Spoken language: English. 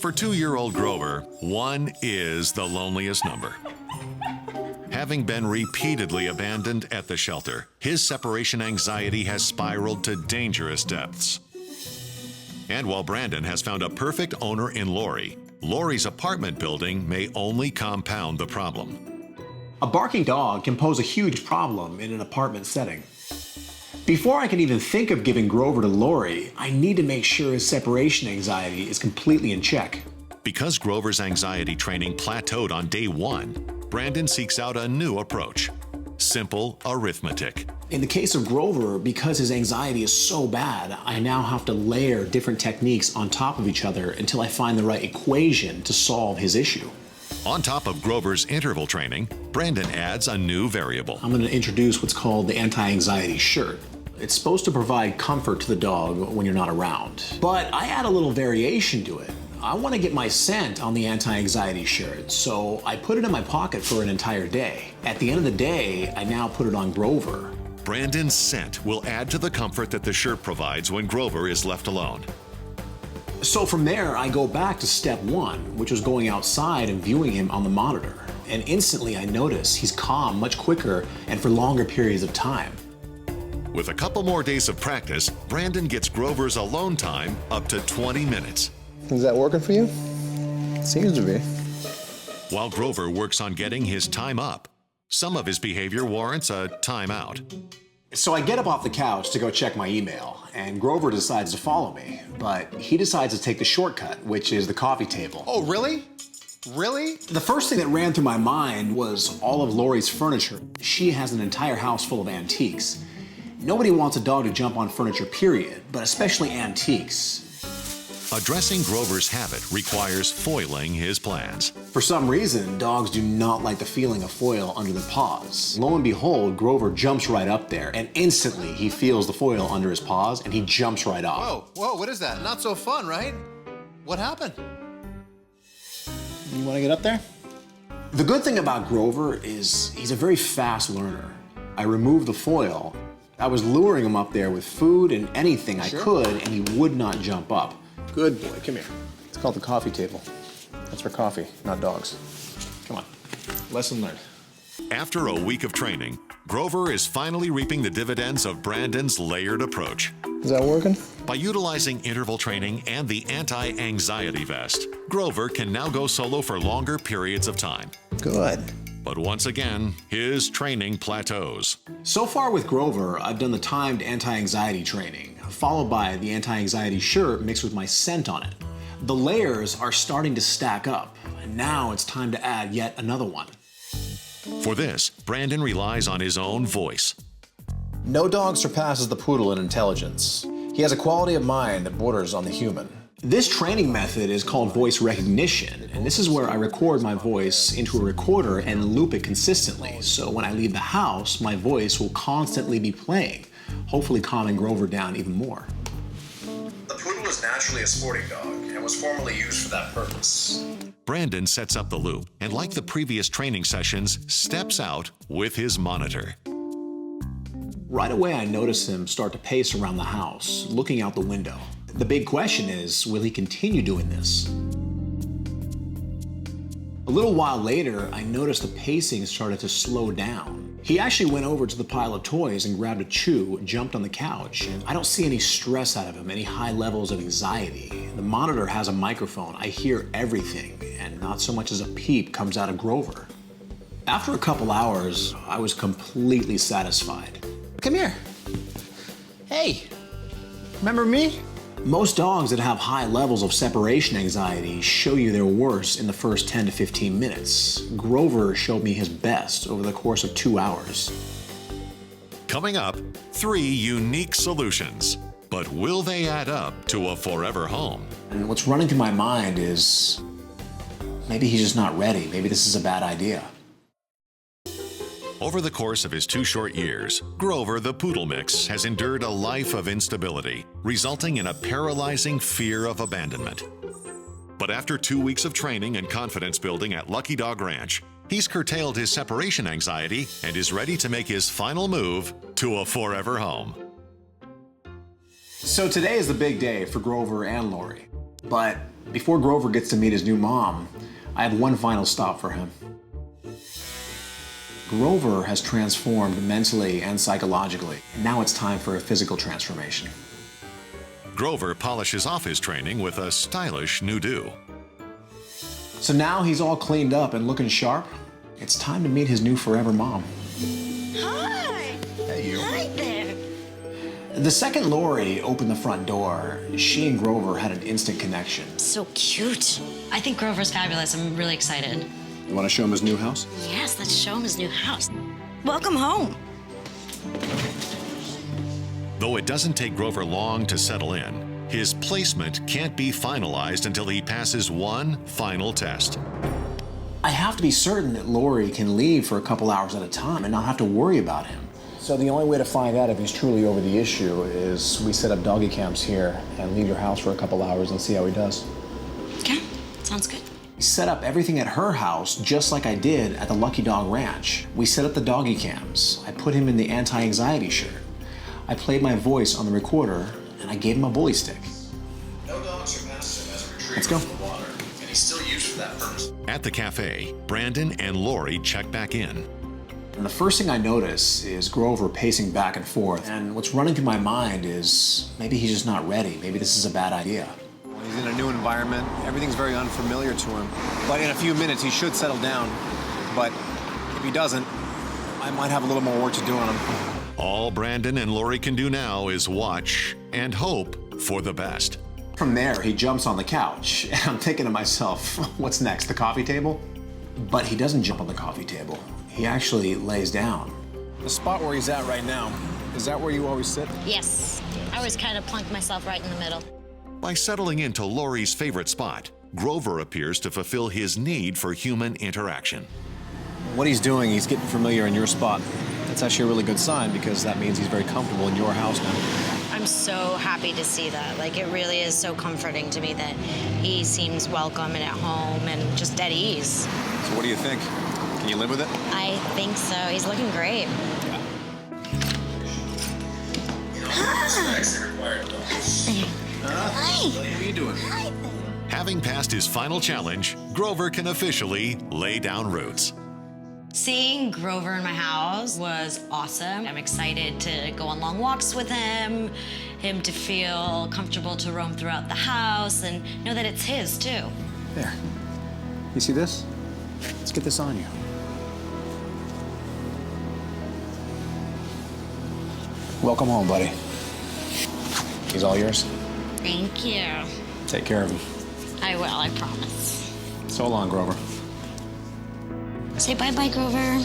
For 2-year-old Grover, 1 is the loneliest number. Having been repeatedly abandoned at the shelter, his separation anxiety has spiraled to dangerous depths. And while Brandon has found a perfect owner in Lori, Lori's apartment building may only compound the problem. A barking dog can pose a huge problem in an apartment setting. Before I can even think of giving Grover to Lori, I need to make sure his separation anxiety is completely in check. Because Grover's anxiety training plateaued on day 1, Brandon seeks out a new approach: simple arithmetic. In the case of Grover, because his anxiety is so bad, I now have to layer different techniques on top of each other until I find the right equation to solve his issue. On top of Grover's interval training, Brandon adds a new variable. I'm going to introduce what's called the anti-anxiety shirt. It's supposed to provide comfort to the dog when you're not around. But I add a little variation to it. I want to get my scent on the anti-anxiety shirt, so I put it in my pocket for an entire day. At the end of the day, I now put it on Grover. Brandon's scent will add to the comfort that the shirt provides when Grover is left alone. So from there, I go back to step 1, which was going outside and viewing him on the monitor. And instantly I notice he's calm much quicker and for longer periods of time. With a couple more days of practice, Brandon gets Grover's alone time up to 20 minutes. Is that working for you? Seems to be. While Grover works on getting his time up, some of his behavior warrants a timeout. So I get up off the couch to go check my email, and Grover decides to follow me, but he decides to take the shortcut, which is the coffee table. Oh, really? Really? The first thing that ran through my mind was all of Lori's furniture. She has an entire house full of antiques. Nobody wants a dog to jump on furniture, period, but especially antiques. Addressing Grover's habit requires foiling his plans. For some reason, dogs do not like the feeling of foil under their paws. Lo and behold, Grover jumps right up there, and instantly he feels the foil under his paws, and he jumps right off. Whoa, what is that? Not so fun, right? What happened? You want to get up there? The good thing about Grover is he's a very fast learner. I removed the foil. I was luring him up there with food and anything I could, and he would not jump up. Good boy, come here. It's called the coffee table. That's for coffee, not dogs. Come on, lesson learned. After a week of training, Grover is finally reaping the dividends of Brandon's layered approach. Is that working? By utilizing interval training and the anti-anxiety vest, Grover can now go solo for longer periods of time. Good. But once again, his training plateaus. So far with Grover, I've done the timed anti-anxiety training, followed by the anti-anxiety shirt mixed with my scent on it. The layers are starting to stack up, and now it's time to add yet another one. For this, Brandon relies on his own voice. No dog surpasses the Poodle in intelligence. He has a quality of mind that borders on the human. This training method is called voice recognition, and this is where I record my voice into a recorder and loop it consistently, so when I leave the house, my voice will constantly be playing, hopefully calming Grover down even more. The Poodle is naturally a sporting dog and was formerly used for that purpose. Brandon sets up the loop and, like the previous training sessions, steps out with his monitor. Right away, I notice him start to pace around the house, looking out the window. The big question is, will he continue doing this? A little while later, I noticed the pacing started to slow down. He actually went over to the pile of toys and grabbed a chew, jumped on the couch, and I don't see any stress out of him, any high levels of anxiety. The monitor has a microphone. I hear everything, and not so much as a peep comes out of Grover. After a couple hours, I was completely satisfied. Come here. Hey, remember me? Most dogs that have high levels of separation anxiety show you their worst in the first 10 to 15 minutes. Grover showed me his best over the course of 2 hours. Coming up, 3 unique solutions. But will they add up to a forever home? And what's running through my mind is, maybe he's just not ready. Maybe this is a bad idea. Over the course of his 2 short years, Grover the Poodle Mix has endured a life of instability, resulting in a paralyzing fear of abandonment. But after 2 weeks of training and confidence building at Lucky Dog Ranch, he's curtailed his separation anxiety and is ready to make his final move to a forever home. So today is the big day for Grover and Lori. But before Grover gets to meet his new mom, I have one final stop for him. Grover has transformed mentally and psychologically. Now it's time for a physical transformation. Grover polishes off his training with a stylish new do. So now he's all cleaned up and looking sharp. It's time to meet his new forever mom. Hi. Hey, you. Hi there. The second Lori opened the front door, she and Grover had an instant connection. So cute. I think Grover's fabulous. I'm really excited. You want to show him his new house? Yes, let's show him his new house. Welcome home. Though it doesn't take Grover long to settle in, his placement can't be finalized until he passes one final test. I have to be certain that Lori can leave for a couple hours at a time and not have to worry about him. So the only way to find out if he's truly over the issue is we set up doggy camps here and leave your house for a couple hours and see how he does. Okay, sounds good. We set up everything at her house just like I did at the Lucky Dog Ranch. We set up the doggy cams. I put him in the anti-anxiety shirt. I played my voice on the recorder and I gave him a bully stick. No dogs surpassed him as a retriever. Let's go. From the water, and he's still used for that purpose. At the cafe, Brandon and Lori check back in. And the first thing I notice is Grover pacing back and forth. And what's running through my mind is maybe he's just not ready. Maybe this is a bad idea. He's in a new environment. Everything's very unfamiliar to him. But in a few minutes, he should settle down. But if he doesn't, I might have a little more work to do on him. All Brandon and Lori can do now is watch and hope for the best. From there, he jumps on the couch. And I'm thinking to myself, what's next, the coffee table? But he doesn't jump on the coffee table. He actually lays down. The spot where he's at right now, is that where you always sit? Yes. I always kind of plunk myself right in the middle. By settling into Lori's favorite spot, Grover appears to fulfill his need for human interaction. What he's doing, he's getting familiar in your spot. That's actually a really good sign because that means he's very comfortable in your house now. I'm so happy to see that. Like, it really is so comforting to me that he seems welcome and at home and just at ease. So what do you think? Can you live with it? I think so. He's looking great. Hi. What are you doing? Hi. Having passed his final challenge, Grover can officially lay down roots. Seeing Grover in my house was awesome. I'm excited to go on long walks with him to feel comfortable to roam throughout the house and know that it's his too. There. You see this? Let's get this on you. Welcome home, buddy. He's all yours. Thank you. Take care of him. I will, I promise. So long, Grover. Say bye-bye, Grover.